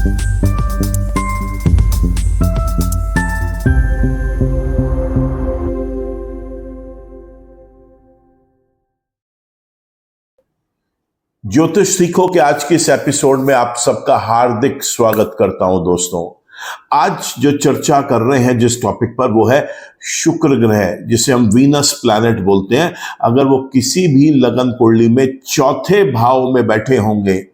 ज्योतिष सीखो के आज के इस एपिसोड में आप सबका हार्दिक स्वागत करता हूं दोस्तों। आज जो चर्चा कर रहे हैं जिस टॉपिक पर, वो है शुक्र ग्रह, जिसे हम वीनस प्लैनेट बोलते हैं। अगर वो किसी भी लगन कुंडली में चौथे भाव में बैठे होंगे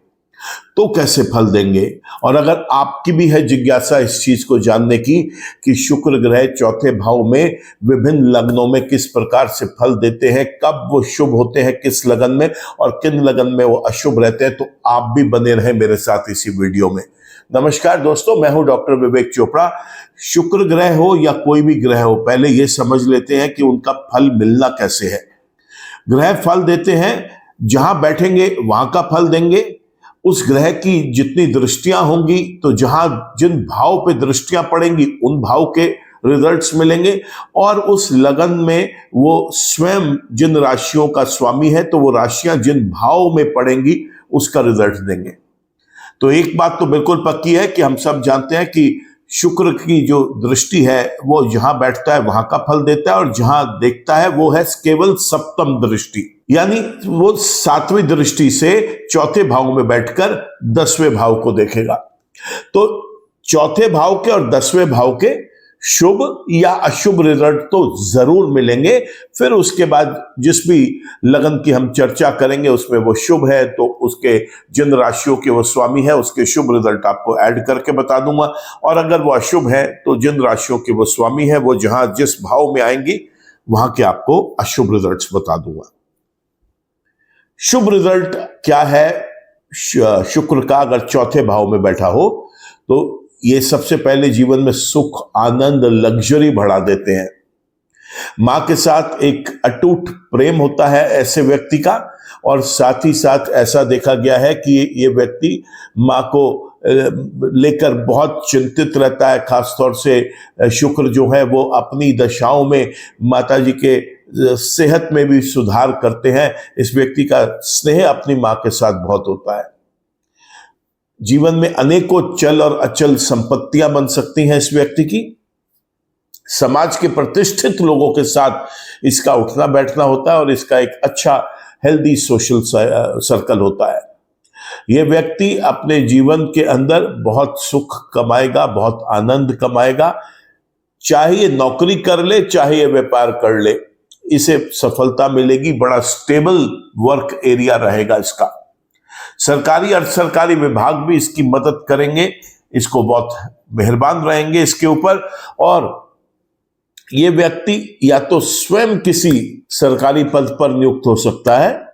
तो कैसे फल देंगे। और अगर आपकी भी है जिज्ञासा इस चीज को जानने की कि शुक्र ग्रह चौथे भाव में विभिन्न लग्नों में किस प्रकार से फल देते हैं, कब वो शुभ होते हैं किस लगन में और किन लगन में वो अशुभ रहते हैं, तो आप भी बने रहें मेरे साथ इसी वीडियो में। नमस्कार दोस्तों, मैं हूं डॉक्टर विवेक चोपड़ा। शुक्र ग्रह हो या कोई भी ग्रह हो, पहले ये समझ लेते हैं कि उनका फल मिलना कैसे है। ग्रह फल देते हैं, जहां बैठेंगे वहां का फल देंगे। उस ग्रह की जितनी दृष्टियां होंगी तो जहां जिन भाव पे दृष्टियां पड़ेंगी उन भाव के रिजल्ट्स मिलेंगे। और उस लगन में वो स्वयं जिन राशियों का स्वामी है तो वो राशियां जिन भाव में पड़ेंगी उसका रिजल्ट देंगे। तो एक बात तो बिल्कुल पक्की है कि हम सब जानते हैं कि शुक्र की जो दृष्टि है वो जहां बैठता है वहां का फल देता है, और जहां देखता है वो है केवल सप्तम दृष्टि, यानी वो सातवीं दृष्टि से चौथे भाव में बैठकर 10वें भाव को देखेगा। तो चौथे भाव के और 10वें भाव के शुभ या अशुभ रिजल्ट तो जरूर मिलेंगे। फिर उसके बाद जिस भी लगन की हम चर्चा करेंगे उसमें वो शुभ है तो उसके जिन राशियों के वो स्वामी है उसके शुभ रिजल्ट आपको ऐड करके बता दूंगा। और अगर वो अशुभ है तो जिन राशियों के वो स्वामी है वो जहां जिस भाव में आएंगी वहां के आपको अशुभ रिजल्ट्स बता दूंगा। शुभ रिजल्ट क्या है शुक्र का अगर चौथे भाव में बैठा हो तो ये सबसे पहले जीवन में सुख, आनंद, लग्जरी बढ़ा देते हैं। मां के साथ एक अटूट प्रेम होता है ऐसे व्यक्ति का, और साथ ही साथ ऐसा देखा गया है कि ये व्यक्ति मां को लेकर बहुत चिंतित रहता है। खासतौर से शुक्र जो है वो अपनी दशाओं में माता जी के सेहत में भी सुधार करते हैं। इस व्यक्ति का स्नेह अपनी मां के साथ बहुत होता है। जीवन में अनेकों चल और अचल संपत्तियां बन सकती हैं इस व्यक्ति की। समाज के प्रतिष्ठित लोगों के साथ इसका उठना बैठना होता है और इसका एक अच्छा हेल्दी सोशल सर्कल होता है। यह व्यक्ति अपने जीवन के अंदर बहुत सुख कमाएगा, बहुत आनंद कमाएगा। चाहे ये नौकरी कर ले चाहे ये व्यापार कर ले, इसे सफलता मिलेगी। बड़ा स्टेबल वर्क एरिया रहेगा इसका। सरकारी अर्ध सरकारी विभाग भी इसकी मदद करेंगे, इसको बहुत मेहरबान रहेंगे इसके ऊपर। और ये व्यक्ति या तो स्वयं किसी सरकारी पद पर नियुक्त हो सकता है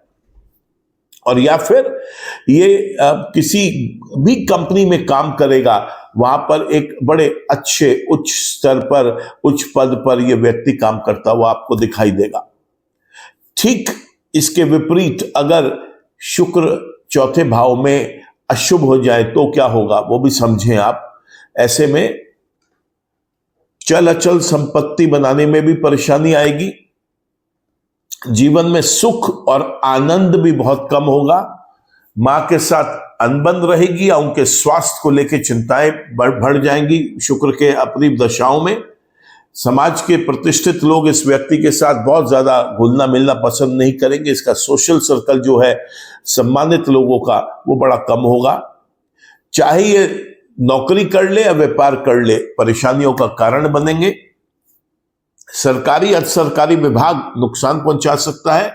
और या फिर ये किसी भी कंपनी में काम करेगा, वहां पर एक बड़े अच्छे उच्च स्तर पर उच्च पद पर यह व्यक्ति काम करता हुआ आपको दिखाई देगा। ठीक इसके विपरीत अगर शुक्र चौथे भाव में अशुभ हो जाए तो क्या होगा वो भी समझें आप। ऐसे में चल अचल संपत्ति बनाने में भी परेशानी आएगी। जीवन में सुख और आनंद भी बहुत कम होगा। मां के साथ अनबन रहेगी या उनके स्वास्थ्य को लेकर चिंताएं बढ़ जाएंगी शुक्र के अपनी दशाओं में। समाज के प्रतिष्ठित लोग इस व्यक्ति के साथ बहुत ज्यादा घुलना मिलना पसंद नहीं करेंगे। इसका सोशल सर्कल जो है सम्मानित लोगों का वो बड़ा कम होगा। चाहे ये नौकरी कर ले या व्यापार कर ले, परेशानियों का कारण बनेंगे। सरकारी अर्ध सरकारी विभाग नुकसान पहुंचा सकता है।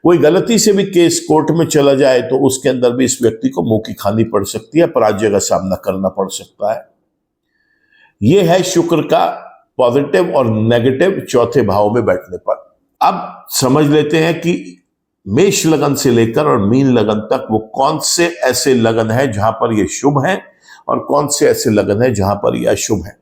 कोई गलती से भी केस कोर्ट में चला जाए तो उसके अंदर भी इस व्यक्ति को मुंह की खानी पड़ सकती है, पराजय का सामना करना पड़ सकता है। यह है शुक्र का पॉजिटिव और नेगेटिव चौथे भाव में बैठने पर। अब समझ लेते हैं कि मेष लगन से लेकर और मीन लगन तक वो कौन से ऐसे लगन है जहां पर ये शुभ है और कौन से ऐसे लगन है जहां पर यह अशुभ है।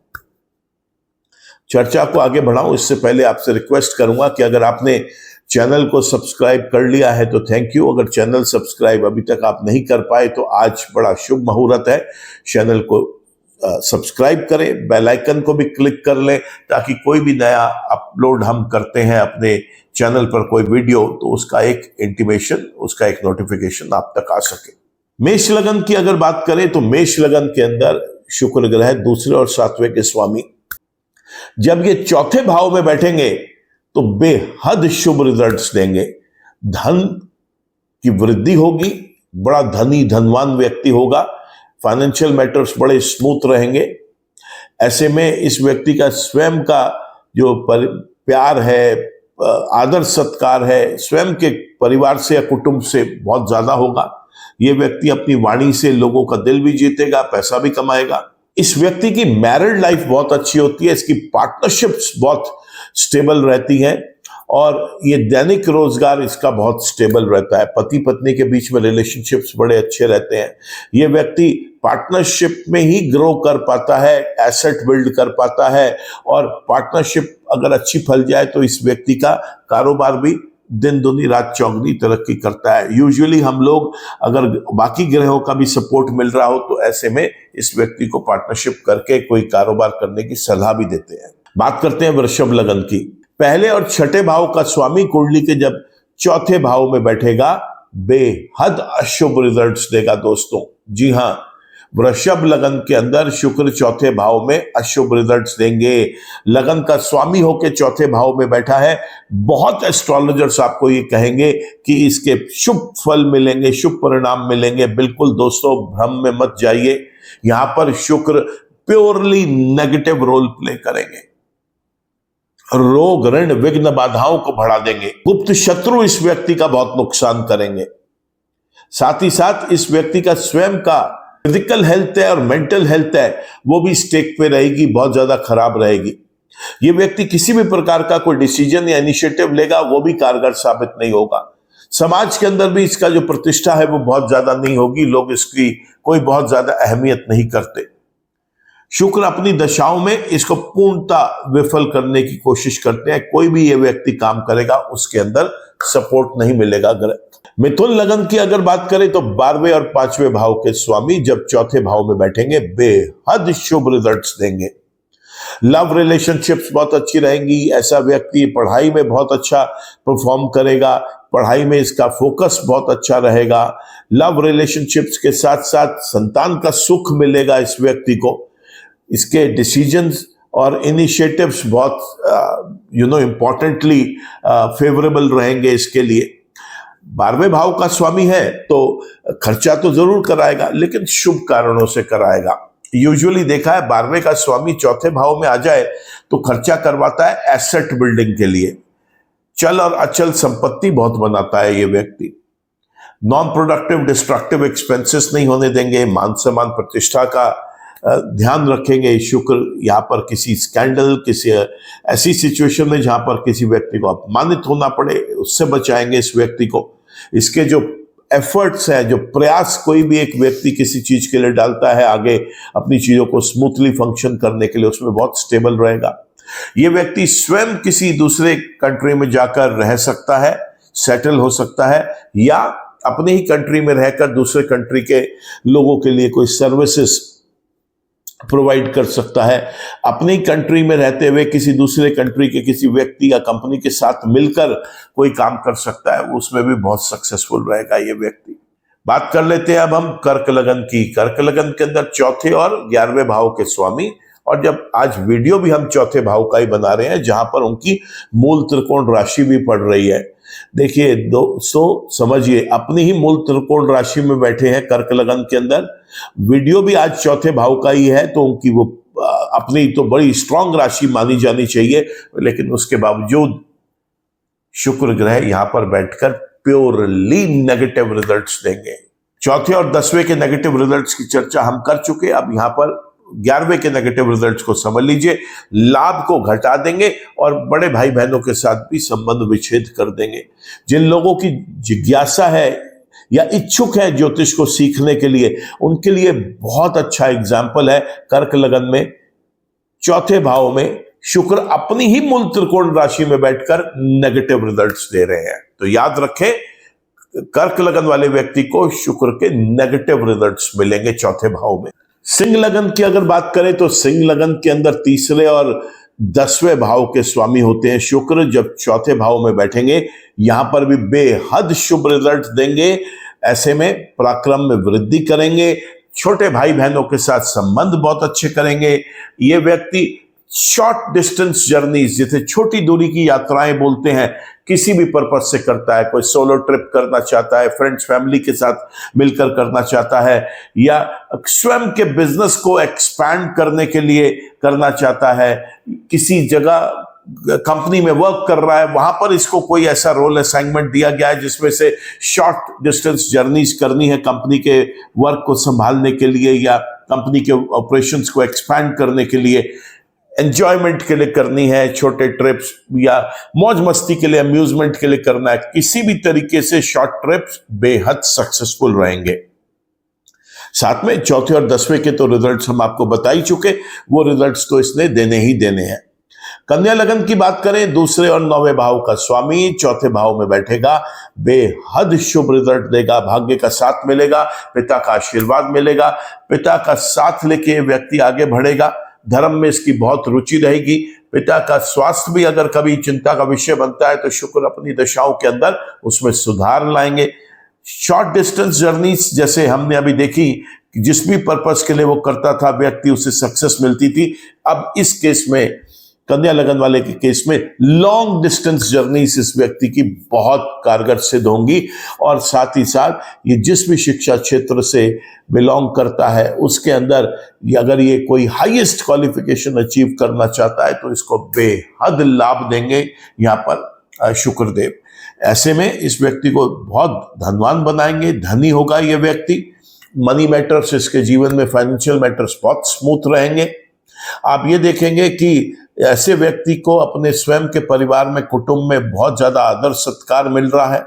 चर्चा को आगे बढ़ाऊं इससे पहले आपसे रिक्वेस्ट करूंगा कि अगर आपने चैनल को सब्सक्राइब कर लिया है तो थैंक यू। अगर चैनल सब्सक्राइब अभी तक आप नहीं कर पाए तो आज बड़ा शुभ मुहूर्त है, चैनल को सब्सक्राइब करें, बेल आइकन को भी क्लिक कर लें ताकि कोई भी नया अपलोड हम करते हैं अपने चैनल पर कोई वीडियो तो उसका एक इंटीमेशन, उसका एक नोटिफिकेशन आप तक आ सके। मेष लगन की अगर बात करें तो मेष लगन के अंदर शुक्र ग्रह दूसरे और सातवें के स्वामी जब ये चौथे भाव में बैठेंगे तो बेहद शुभ रिजल्ट्स देंगे। धन की वृद्धि होगी, बड़ा धनी धनवान व्यक्ति होगा, फाइनेंशियल मैटर्स बड़े स्मूथ रहेंगे। ऐसे में इस व्यक्ति का स्वयं का जो प्यार है, आदर सत्कार है, स्वयं के परिवार से या कुटुंब से बहुत ज्यादा होगा। ये व्यक्ति अपनी वाणी से लोगों का दिल भी जीतेगा, पैसा भी कमाएगा। इस व्यक्ति की मैरिड लाइफ बहुत अच्छी होती है, इसकी पार्टनरशिप्स बहुत स्टेबल रहती हैं और ये दैनिक रोजगार इसका बहुत स्टेबल रहता है। पति पत्नी के बीच में रिलेशनशिप्स बड़े अच्छे रहते हैं। ये व्यक्ति पार्टनरशिप में ही ग्रो कर पाता है, एसेट बिल्ड कर पाता है और पार्टनरशिप अगर अच्छी फल जाए तो इस व्यक्ति का कारोबार भी दिन दुनी रात चौगनी तरक्की करता है। यूजुअली हम लोग अगर बाकी ग्रहों का भी सपोर्ट मिल रहा हो तो ऐसे में इस व्यक्ति को पार्टनरशिप करके कोई कारोबार करने की सलाह भी देते हैं। बात करते हैं वृषभ लगन की। पहले और छठे भाव का स्वामी कुंडली के जब चौथे भाव में बैठेगा बेहद अशुभ रिजल्ट्स देगा दोस्तों। जी हां, वृषभ लगन के अंदर शुक्र चौथे भाव में अशुभ रिजल्ट्स देंगे। लगन का स्वामी होकर चौथे भाव में बैठा है। बहुत एस्ट्रोलॉजर्स आपको ये कहेंगे कि इसके शुभ फल मिलेंगे, शुभ परिणाम मिलेंगे। बिल्कुल दोस्तों, भ्रम में मत जाइए। यहां पर शुक्र प्योरली नेगेटिव रोल प्ले करेंगे, रोग ऋण विघ्न बाधाओं को बढ़ा देंगे। गुप्त शत्रु इस व्यक्ति का बहुत नुकसान करेंगे। साथ ही साथ इस व्यक्ति का स्वयं का फिजिकल हेल्थ है और मेंटल हेल्थ है वो भी स्टेक पे रहेगी, बहुत ज्यादा खराब रहेगी। ये व्यक्ति किसी भी प्रकार का कोई डिसीजन या इनिशिएटिव लेगा वो भी कारगर साबित नहीं होगा। समाज के अंदर भी इसका जो प्रतिष्ठा है वो बहुत ज्यादा नहीं होगी, लोग इसकी कोई बहुत ज्यादा अहमियत नहीं करते। शुक्र अपनी दशाओं में इसको पूर्णता विफल करने की कोशिश करते हैं। कोई भी ये व्यक्ति काम करेगा उसके अंदर सपोर्ट नहीं मिलेगा। मिथुन लगन की अगर बात करें तो 12वें और 5वें भाव के स्वामी जब चौथे भाव में बैठेंगे बेहद शुभ रिजल्ट्स देंगे। लव रिलेशनशिप्स बहुत अच्छी रहेंगी। ऐसा व्यक्ति पढ़ाई में बहुत अच्छा परफॉर्म करेगा, पढ़ाई में इसका फोकस बहुत अच्छा रहेगा। लव रिलेशनशिप्स के साथ साथ संतान का सुख मिलेगा इस व्यक्ति को। इसके डिसीजंस और इनिशिएटिव्स बहुत इंपॉर्टेंटली फेवरेबल रहेंगे इसके लिए। 12वें भाव का स्वामी है तो खर्चा तो जरूर कराएगा लेकिन शुभ कारणों से कराएगा। यूजुअली देखा है 12वें का स्वामी चौथे भाव में आ जाए तो खर्चा करवाता है एसेट बिल्डिंग के लिए। चल और अचल संपत्ति बहुत बनाता है ये व्यक्ति। नॉन प्रोडक्टिव डिस्ट्रक्टिव एक्सपेंसेस नहीं होने देंगे। मान सम्मान प्रतिष्ठा का ध्यान रखेंगे। शुक्र यहाँ पर किसी स्कैंडल, किसी ऐसी सिचुएशन में जहां पर किसी व्यक्ति को अपमानित होना पड़े उससे बचाएंगे इस व्यक्ति को। इसके जो एफर्ट्स है, जो प्रयास कोई भी एक व्यक्ति किसी चीज के लिए डालता है आगे अपनी चीजों को स्मूथली फंक्शन करने के लिए, उसमें बहुत स्टेबल रहेगा। ये व्यक्ति स्वयं किसी दूसरे कंट्री में जाकर रह सकता है, सेटल हो सकता है, या अपने ही कंट्री में रहकर दूसरे कंट्री के लोगों के लिए कोई सर्विसेज प्रोवाइड कर सकता है। अपनी कंट्री में रहते हुए किसी दूसरे कंट्री के किसी व्यक्ति या कंपनी के साथ मिलकर कोई काम कर सकता है, उसमें भी बहुत सक्सेसफुल रहेगा ये व्यक्ति। बात कर लेते हैं अब हम कर्क लगन की। कर्क लगन के अंदर चौथे और 11वें भाव के स्वामी, और जब आज वीडियो भी हम चौथे भाव का ही बना रहे हैं जहां पर उनकी मूल त्रिकोण राशि भी पड़ रही है। देखिए दोस्तों, समझिए अपनी ही मूल त्रिकोण राशि में बैठे हैं कर्क लगन के अंदर। वीडियो भी आज चौथे भाव का ही है तो उनकी वो अपनी तो बड़ी स्ट्रांग राशि मानी जानी चाहिए, लेकिन उसके बावजूद शुक्र ग्रह यहां पर बैठकर प्योरली नेगेटिव रिजल्ट्स देंगे। चौथे और 10वें के नेगेटिव रिजल्ट्स की चर्चा हम कर चुके। अब यहां पर 11वें के नेगेटिव रिजल्ट्स को समझ लीजिए। लाभ को घटा देंगे और बड़े भाई बहनों के साथ भी संबंध विच्छेद कर देंगे। जिन लोगों की जिज्ञासा है या इच्छुक है ज्योतिष को सीखने के लिए, उनके लिए बहुत अच्छा एग्जाम्पल है। कर्क लगन में चौथे भाव में शुक्र अपनी ही मूल त्रिकोण राशि में बैठकर नेगेटिव रिजल्ट्स दे रहे हैं। तो याद रखें, कर्क लगन वाले व्यक्ति को शुक्र के नेगेटिव रिजल्ट्स मिलेंगे चौथे भाव में। सिंह लगन की अगर बात करें तो सिंह लगन के अंदर तीसरे और 10वें भाव के स्वामी होते हैं शुक्र। जब चौथे भाव में बैठेंगे यहां पर भी बेहद शुभ रिजल्ट देंगे। ऐसे में पराक्रम में वृद्धि करेंगे, छोटे भाई बहनों के साथ संबंध बहुत अच्छे करेंगे। ये व्यक्ति शॉर्ट डिस्टेंस जर्नीज, जिसे छोटी दूरी की यात्राएं बोलते हैं, किसी भी पर्पज से करता है। कोई सोलो ट्रिप करना चाहता है, फ्रेंड्स फैमिली के साथ मिलकर करना चाहता है, या स्वयं के बिजनेस को एक्सपैंड करने के लिए करना चाहता है, किसी जगह कंपनी में वर्क कर रहा है, वहां पर इसको कोई ऐसा रोल असाइनमेंट दिया गया है जिसमें से शॉर्ट डिस्टेंस जर्नीज करनी है कंपनी के वर्क को संभालने के लिए या कंपनी के ऑपरेशंस को एक्सपैंड करने के लिए, एंजॉयमेंट के लिए करनी है, छोटे ट्रिप्स या मौज मस्ती के लिए, अम्यूजमेंट के लिए करना है। किसी भी तरीके से शॉर्ट ट्रिप्स बेहद सक्सेसफुल रहेंगे। साथ में चौथे और 10वें के तो रिजल्ट्स हम आपको बता ही चुके, वो रिजल्ट्स तो इसने देने ही देने हैं। कन्या लगन की बात करें, दूसरे और 9वें भाव का स्वामी चौथे भाव में बैठेगा, बेहद शुभ रिजल्ट देगा, भाग्य का साथ मिलेगा, पिता का आशीर्वाद मिलेगा, पिता का साथ लेके व्यक्ति आगे बढ़ेगा, धर्म में इसकी बहुत रुचि रहेगी। पिता का स्वास्थ्य भी अगर कभी चिंता का विषय बनता है तो शुक्र अपनी दशाओं के अंदर उसमें सुधार लाएंगे। शॉर्ट डिस्टेंस जर्नीज जैसे हमने अभी देखी, जिस भी पर्पस के लिए वो करता था व्यक्ति, उसे सक्सेस मिलती थी। अब इस केस में, कन्या लगन वाले के केस में, लॉन्ग डिस्टेंस जर्नीज इस व्यक्ति की बहुत कारगर सिद्ध होंगी। और साथ ही साथ ये जिस भी शिक्षा क्षेत्र से बिलोंग करता है उसके अंदर अगर ये कोई हाईएस्ट क्वालिफिकेशन अचीव करना चाहता है तो इसको बेहद लाभ देंगे यहाँ पर शुक्रदेव। ऐसे में इस व्यक्ति को बहुत धनवान बनाएंगे, धनी होगा ये व्यक्ति। मनी मैटर्स, इसके जीवन में फाइनेंशियल मैटर्स बहुत स्मूथ रहेंगे। आप ये देखेंगे कि ऐसे व्यक्ति को अपने स्वयं के परिवार में, कुटुंब में बहुत ज्यादा आदर सत्कार मिल रहा है।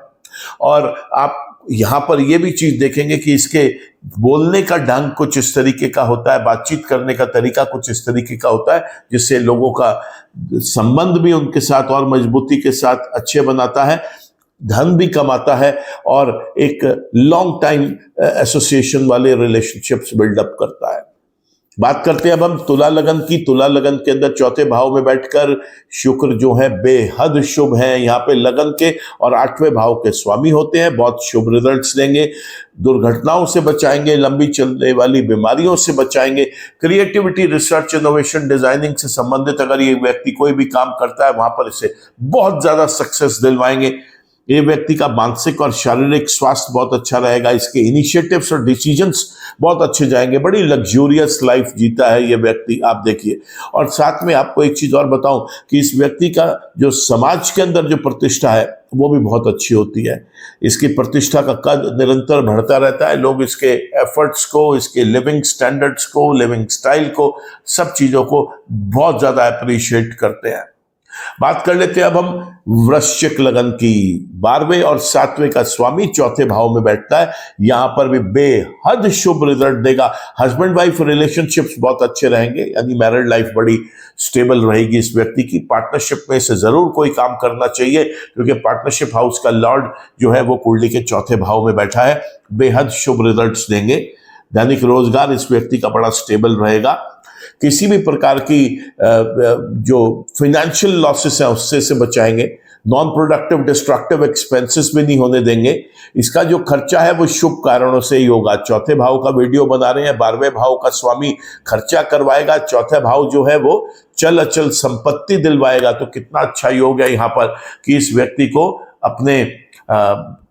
और आप यहाँ पर ये भी चीज देखेंगे कि इसके बोलने का ढंग कुछ इस तरीके का होता है, बातचीत करने का तरीका कुछ इस तरीके का होता है जिससे लोगों का संबंध भी उनके साथ और मजबूती के साथ अच्छे बनाता है, धन भी कमाता है और एक लॉन्ग टाइम एसोसिएशन वाले रिलेशनशिप्स बिल्डअप करता है। बात करते हैं अब हम तुला लगन की। तुला लगन के अंदर चौथे भाव में बैठकर शुक्र जो है बेहद शुभ है। यहाँ पे लगन के और 8वें भाव के स्वामी होते हैं, बहुत शुभ रिजल्ट्स देंगे, दुर्घटनाओं से बचाएंगे, लंबी चलने वाली बीमारियों से बचाएंगे। क्रिएटिविटी, रिसर्च, इनोवेशन, डिजाइनिंग से संबंधित अगर ये व्यक्ति कोई भी काम करता है वहां पर इसे बहुत ज्यादा सक्सेस दिलवाएंगे। ये व्यक्ति का मानसिक और शारीरिक स्वास्थ्य बहुत अच्छा रहेगा। इसके इनिशिएटिव्स और डिसीजंस बहुत अच्छे जाएंगे। बड़ी लग्जूरियस लाइफ जीता है ये व्यक्ति, आप देखिए। और साथ में आपको एक चीज और बताऊं कि इस व्यक्ति का जो समाज के अंदर जो प्रतिष्ठा है वो भी बहुत अच्छी होती है। इसकी प्रतिष्ठा का कद निरंतर बढ़ता रहता है। लोग इसके एफर्ट्स को, इसके लिविंग स्टैंडर्ड्स को, लिविंग स्टाइल को, सब चीजों को बहुत ज्यादा अप्रिशिएट करते हैं। बात कर लेते हैं अब हम वृश्चिक लगन की। 12वें और 7वें का स्वामी चौथे भाव में बैठता है। यहां पर भी बेहद शुभ रिजल्ट देगा। हस्बैंड वाइफ रिलेशनशिप्स बहुत अच्छे रहेंगे, यानी मैरिड लाइफ बड़ी स्टेबल रहेगी इस व्यक्ति की। पार्टनरशिप में से जरूर कोई काम करना चाहिए क्योंकि पार्टनरशिप हाउस का लॉर्ड जो है वो कुंडली के चौथे भाव में बैठा है। बेहद शुभ रिजल्ट्स देंगे। दैनिक रोजगार इस व्यक्ति का बड़ा स्टेबल रहेगा। किसी भी प्रकार की जो फाइनेंशियल लॉसेस हैं उससे से बचाएंगे। नॉन प्रोडक्टिव डिस्ट्रक्टिव एक्सपेंसेस भी नहीं होने देंगे। इसका जो खर्चा है वो शुभ कारणों से ही होगा। चौथे भाव का वीडियो बना रहे हैं, 12वें भाव का स्वामी खर्चा करवाएगा। चौथा भाव जो है वो चल अचल संपत्ति दिलवाएगा। तो कितना अच्छा योग है यहाँ पर कि इस व्यक्ति को अपने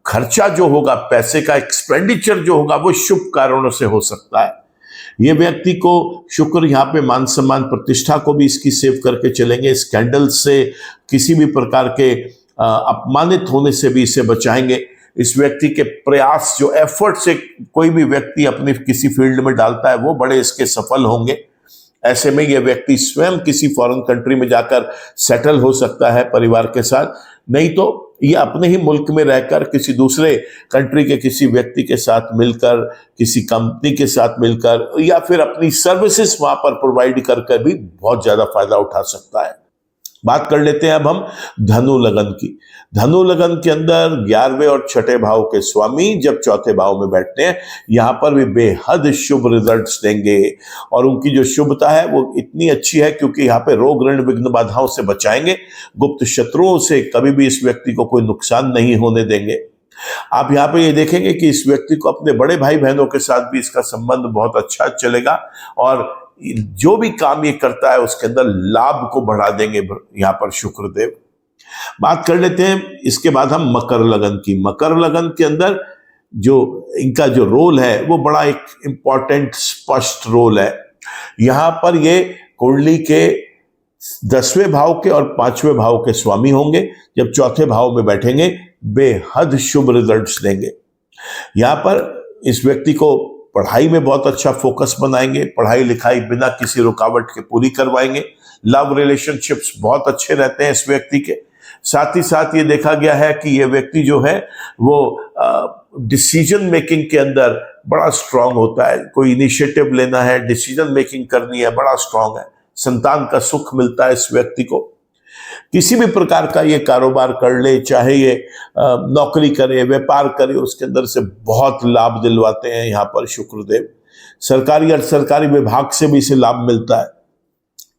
खर्चा जो होगा, पैसे का एक्सपेंडिचर जो होगा वो शुभ कारणों से हो सकता है। ये व्यक्ति को शुक्र यहाँ पे मान सम्मान प्रतिष्ठा को भी इसकी सेव करके चलेंगे। स्कैंडल से, किसी भी प्रकार के अपमानित होने से भी इसे बचाएंगे। इस व्यक्ति के प्रयास, जो एफर्ट से कोई भी व्यक्ति अपने किसी फील्ड में डालता है वो बड़े इसके सफल होंगे। ऐसे में ये व्यक्ति स्वयं किसी फॉरेन कंट्री में जाकर सेटल हो सकता है परिवार के साथ, नहीं तो ये अपने ही मुल्क में रहकर किसी दूसरे कंट्री के किसी व्यक्ति के साथ मिलकर, किसी कंपनी के साथ मिलकर, या फिर अपनी सर्विसेज वहां पर प्रोवाइड करके भी बहुत ज्यादा फायदा उठा सकता है। बात कर लेते हैं अब हम धनु लगन की। धनु लगन के अंदर 11वें और 6ठे भाव के स्वामी जब चौथे भाव में बैठते हैं, यहां पर भी बेहद शुभ रिजल्ट्स देंगे। और उनकी जो शुभता है वो इतनी अच्छी है क्योंकि यहाँ पे रोग ऋण विघ्न बाधाओं से बचाएंगे। गुप्त शत्रुओं से कभी भी इस व्यक्ति को कोई नुकसान नहीं होने देंगे। आप यहाँ पे ये देखेंगे कि इस व्यक्ति को अपने बड़े भाई बहनों के साथ भी इसका संबंध बहुत अच्छा चलेगा और जो भी काम ये करता है उसके अंदर लाभ को बढ़ा देंगे यहाँ पर शुक्रदेव। बात कर लेते हैं इसके बाद हम मकर लगन की। मकर लगन के अंदर जो इनका जो रोल है वो बड़ा एक इंपॉर्टेंट स्पष्ट रोल है। यहां पर ये कुंडली के 10वें भाव के और 5वें भाव के स्वामी होंगे। जब चौथे भाव में बैठेंगे बेहद शुभ रिजल्ट्स देंगे। यहां पर इस व्यक्ति को पढ़ाई में बहुत अच्छा फोकस बनाएंगे, पढ़ाई लिखाई बिना किसी रुकावट के पूरी करवाएंगे। लव रिलेशनशिप्स बहुत अच्छे रहते हैं इस व्यक्ति के। साथ ही साथ ये देखा गया है कि ये व्यक्ति जो है वो डिसीजन मेकिंग के अंदर बड़ा स्ट्रांग होता है। कोई इनिशिएटिव लेना है, डिसीजन मेकिंग करनी है, बड़ा स्ट्रांग है। संतान का सुख मिलता है इस व्यक्ति को। किसी भी प्रकार का ये कारोबार कर ले, चाहे ये नौकरी करे, व्यापार करे, उसके अंदर से बहुत लाभ दिलवाते हैं यहाँ पर शुक्रदेव। सरकारी और सरकारी विभाग से भी इसे लाभ मिलता है।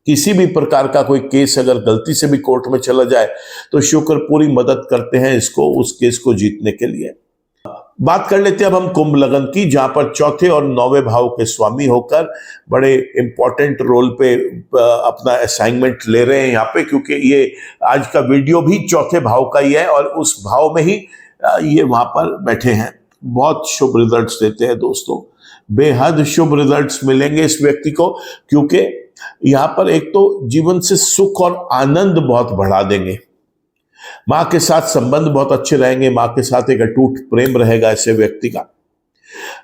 किसी भी प्रकार का कोई केस अगर गलती से भी कोर्ट में चला जाए तो शुक्र पूरी मदद करते हैं इसको, उस केस को जीतने के लिए। बात कर लेते हैं अब हम कुंभ लगन की, जहां पर चौथे और 9वें भाव के स्वामी होकर बड़े इंपॉर्टेंट रोल पे अपना असाइनमेंट ले रहे हैं यहाँ पे, क्योंकि ये आज का वीडियो भी चौथे भाव का ही है और उस भाव में ही ये वहां पर बैठे हैं। बहुत शुभ रिजल्ट्स देते हैं दोस्तों, बेहद शुभ रिजल्ट्स मिलेंगे इस व्यक्ति को, क्योंकि यहां पर एक तो जीवन से सुख और आनंद बहुत बढ़ा देंगे। मां के साथ संबंध बहुत अच्छे रहेंगे, मां के साथ एक अटूट प्रेम रहेगा ऐसे व्यक्ति का।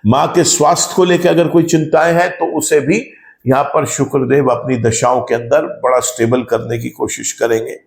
मां के स्वास्थ्य को लेकर अगर कोई चिंताएं हैं तो उसे भी यहां पर शुक्रदेव अपनी दशाओं के अंदर बड़ा स्टेबल करने की कोशिश करेंगे।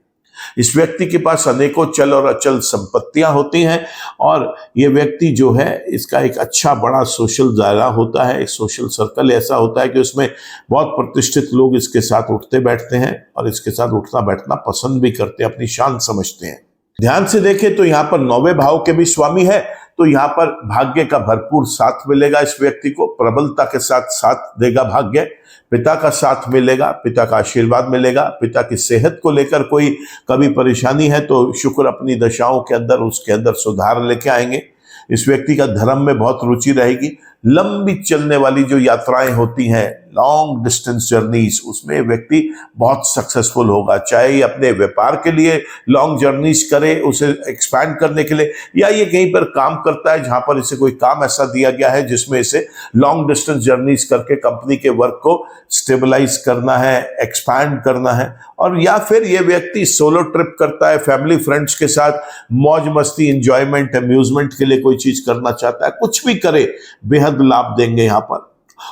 इस व्यक्ति के पास अनेकों चल और अचल संपत्तियां होती हैं और ये व्यक्ति जो है इसका एक अच्छा बड़ा सोशल दायरा होता है, एक सोशल सर्कल ऐसा होता है कि उसमें बहुत प्रतिष्ठित लोग इसके साथ उठते बैठते हैं और इसके साथ उठना बैठना पसंद भी करते हैं, अपनी शान समझते हैं। ध्यान से देखें तो यहाँ पर 9वें भाव के भी स्वामी है, तो यहाँ पर भाग्य का भरपूर साथ मिलेगा इस व्यक्ति को। प्रबलता के साथ साथ देगा भाग्य, पिता का साथ मिलेगा, पिता का आशीर्वाद मिलेगा। पिता की सेहत को लेकर कोई कभी परेशानी है तो शुक्र अपनी दशाओं के अंदर उसके अंदर सुधार लेके आएंगे। इस व्यक्ति का धर्म में बहुत रुचि रहेगी। लंबी चलने वाली जो यात्राएं होती हैं, लॉन्ग डिस्टेंस जर्नीज, उसमें व्यक्ति बहुत सक्सेसफुल होगा। चाहे ये अपने व्यापार के लिए लॉन्ग जर्नीज करे, उसे एक्सपैंड करने के लिए, या ये कहीं पर काम करता है जहां पर इसे कोई काम ऐसा दिया गया है जिसमें इसे लॉन्ग डिस्टेंस जर्नीज करके कंपनी के वर्क को स्टेबलाइज करना है, एक्सपैंड करना है। और या फिर ये व्यक्ति सोलो ट्रिप करता है, फैमिली फ्रेंड्स के साथ मौज मस्ती, इंजॉयमेंट, अम्यूजमेंट के लिए कोई चीज करना चाहता है, कुछ भी करे, बेहद लाभ देंगे यहाँ पर।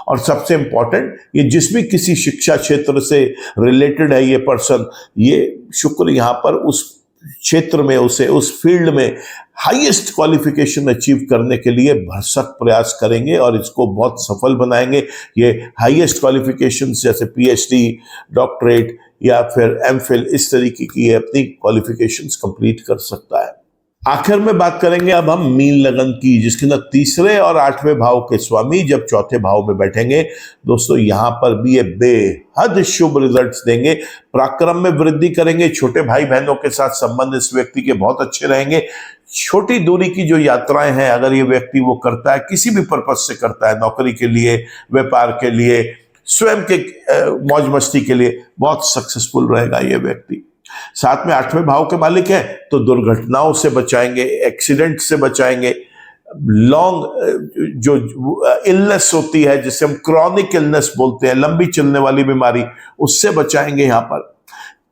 और सबसे इंपॉर्टेंट, ये जिस भी किसी शिक्षा क्षेत्र से रिलेटेड है ये पर्सन, ये शुक्र यहाँ पर उस क्षेत्र में उसे उस फील्ड में हाईएस्ट क्वालिफिकेशन अचीव करने के लिए भरसक प्रयास करेंगे और इसको बहुत सफल बनाएंगे। ये हाईएस्ट क्वालिफिकेशन जैसे पीएचडी, डॉक्टरेट या फिर एमफिल, इस तरीके की अपनी क्वालिफिकेशंस कंप्लीट कर सकता है। आखिर में बात करेंगे अब हम मीन लगन की, जिसके अंदर 3रे और 8वें भाव के स्वामी जब चौथे भाव में बैठेंगे दोस्तों, यहां पर भी ये बेहद शुभ रिजल्ट्स देंगे। पराक्रम में वृद्धि करेंगे। छोटे भाई बहनों के साथ संबंध इस व्यक्ति के बहुत अच्छे रहेंगे। छोटी दूरी की जो यात्राएं हैं अगर ये व्यक्ति वो करता है, किसी भी पर्पज से करता है, नौकरी के लिए, व्यापार के लिए, स्वयं के मौज मस्ती के लिए, बहुत सक्सेसफुल रहेगा ये व्यक्ति। साथ में 8वें भाव के मालिक हैं तो दुर्घटनाओं से बचाएंगे, एक्सीडेंट से बचाएंगे। लॉन्ग जो इलनेस होती है जिसे हम क्रॉनिक इलनेस बोलते हैं, लंबी चलने वाली बीमारी, उससे बचाएंगे। यहाँ पर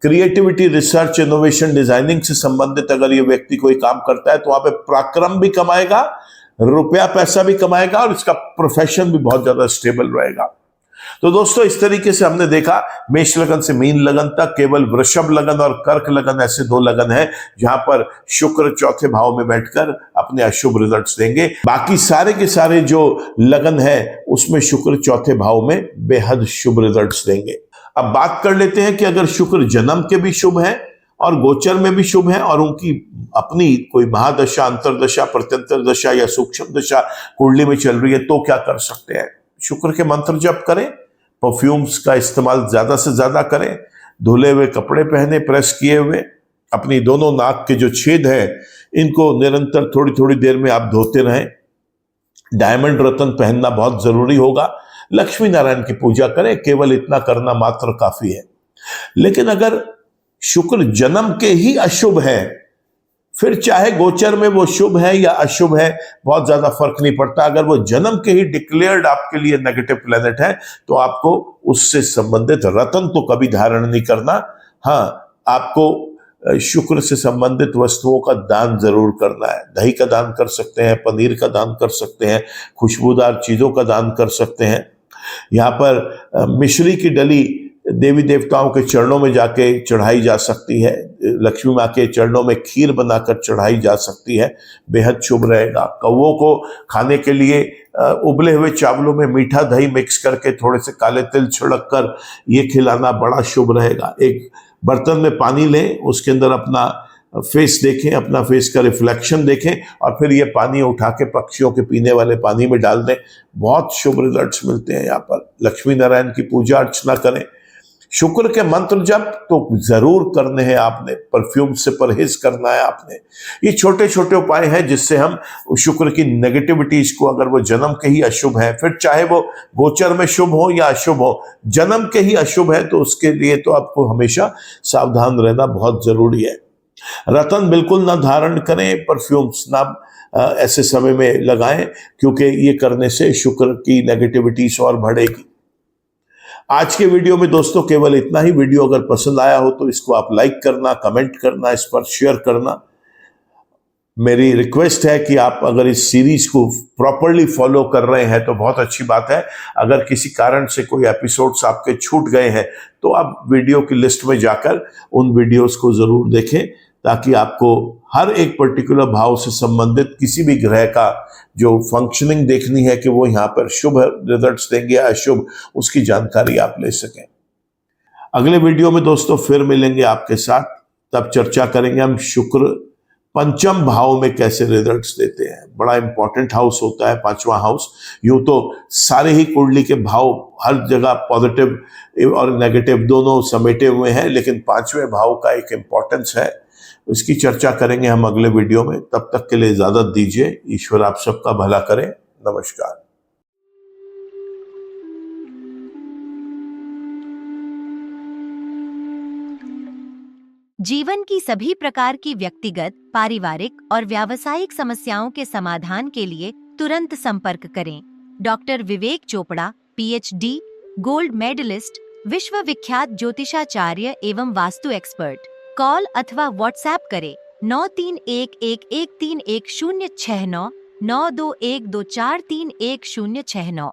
क्रिएटिविटी, रिसर्च, इनोवेशन, डिजाइनिंग से संबंधित अगर ये व्यक्ति कोई काम करता है तो वहां पे पराक्रम भी कमाएगा, रुपया पैसा भी कमाएगा और इसका प्रोफेशन भी बहुत ज्यादा स्टेबल रहेगा। तो दोस्तों इस तरीके से हमने देखा मेष लगन से मीन लगन तक केवल वृषभ लगन और कर्क लगन ऐसे 2 लगन हैं जहां पर शुक्र चौथे भाव में बैठकर अपने अशुभ रिजल्ट्स देंगे। बाकी सारे के सारे जो लगन है उसमें शुक्र चौथे भाव में बेहद शुभ रिजल्ट्स देंगे। अब बात कर लेते हैं कि अगर शुक्र जन्म के भी शुभ है और गोचर में भी शुभ है और उनकी अपनी कोई महादशा, अंतरदशा, प्रत्यंतर दशा या सूक्ष्म दशा कुंडली में चल रही है तो क्या कर सकते हैं। शुक्र के मंत्र जप करें, परफ्यूम्स का इस्तेमाल ज्यादा से ज्यादा करें, धुले हुए कपड़े पहने प्रेस किए हुए, अपनी दोनों नाक के जो छेद है इनको निरंतर थोड़ी थोड़ी देर में आप धोते रहें। डायमंड रत्न पहनना बहुत जरूरी होगा। लक्ष्मी नारायण की पूजा करें, केवल इतना करना मात्र काफी है। लेकिन अगर शुक्र जन्म के ही अशुभ है, फिर चाहे गोचर में वो शुभ है या अशुभ है, बहुत ज्यादा फर्क नहीं पड़ता। अगर वो जन्म के ही डिक्लेयर्ड आपके लिए नेगेटिव प्लेनेट है, तो आपको उससे संबंधित रत्न तो कभी धारण नहीं करना। हाँ, आपको शुक्र से संबंधित वस्तुओं का दान जरूर करना है। दही का दान कर सकते हैं, पनीर का दान कर सकते हैं, खुशबूदार चीजों का दान कर सकते हैं। यहाँ पर मिश्री की डली देवी देवताओं के चरणों में जाके चढ़ाई जा सकती है। लक्ष्मी माँ के चरणों में खीर बनाकर चढ़ाई जा सकती है, बेहद शुभ रहेगा। कौवों को खाने के लिए उबले हुए चावलों में मीठा दही मिक्स करके थोड़े से काले तिल छिड़क कर ये खिलाना बड़ा शुभ रहेगा। एक बर्तन में पानी लें, उसके अंदर अपना फेस देखें, अपना फेस का रिफ्लेक्शन देखें और फिर ये पानी उठा के पक्षियों के पीने वाले पानी में डाल दें। बहुत शुभ रिजल्ट्स मिलते हैं। यहाँ पर लक्ष्मी नारायण की पूजा अर्चना करें। शुक्र के मंत्र जप तो जरूर करने हैं आपने। परफ्यूम से परहेज करना है आपने। ये छोटे छोटे उपाय हैं जिससे हम शुक्र की नेगेटिविटीज को, अगर वो जन्म के ही अशुभ है, फिर चाहे वो गोचर में शुभ हो या अशुभ हो, जन्म के ही अशुभ है तो उसके लिए तो आपको हमेशा सावधान रहना बहुत जरूरी है। रतन बिल्कुल ना धारण करें, परफ्यूम्स ना ऐसे समय में लगाएं, क्योंकि ये करने से शुक्र की नेगेटिविटीज और बढ़ेगी। आज के वीडियो में दोस्तों केवल इतना ही। वीडियो अगर पसंद आया हो तो इसको आप लाइक करना, कमेंट करना, इस पर शेयर करना। मेरी रिक्वेस्ट है कि आप अगर इस सीरीज को प्रॉपरली फॉलो कर रहे हैं तो बहुत अच्छी बात है। अगर किसी कारण से कोई एपिसोड्स आपके छूट गए हैं तो आप वीडियो की लिस्ट में जाकर उन वीडियोस को जरूर देखें, ताकि आपको हर एक पर्टिकुलर भाव से संबंधित किसी भी ग्रह का जो फंक्शनिंग देखनी है कि वो यहाँ पर शुभ रिजल्ट्स देंगे या अशुभ, उसकी जानकारी आप ले सकें। अगले वीडियो में दोस्तों फिर मिलेंगे आपके साथ। तब चर्चा करेंगे हम शुक्र पंचम भाव में कैसे रिजल्ट्स देते हैं। बड़ा इंपॉर्टेंट हाउस होता है पांचवा हाउस। यूं तो सारे ही कुंडली के भाव हर जगह पॉजिटिव और नेगेटिव दोनों समेटे हुए हैं, लेकिन पांचवें भाव का एक इंपॉर्टेंस है। इसकी चर्चा करेंगे हम अगले वीडियो में। तब तक के लिए इजाजत दीजिए। ईश्वर आप सबका भला करें। नमस्कार। जीवन की सभी प्रकार की व्यक्तिगत, पारिवारिक और व्यावसायिक समस्याओं के समाधान के लिए तुरंत संपर्क करें। डॉक्टर विवेक चोपड़ा, पीएचडी, गोल्ड मेडलिस्ट, विश्व विख्यात ज्योतिषाचार्य एवं वास्तु एक्सपर्ट। कॉल अथवा व्हाट्सएप करें 9311131069 9212431069।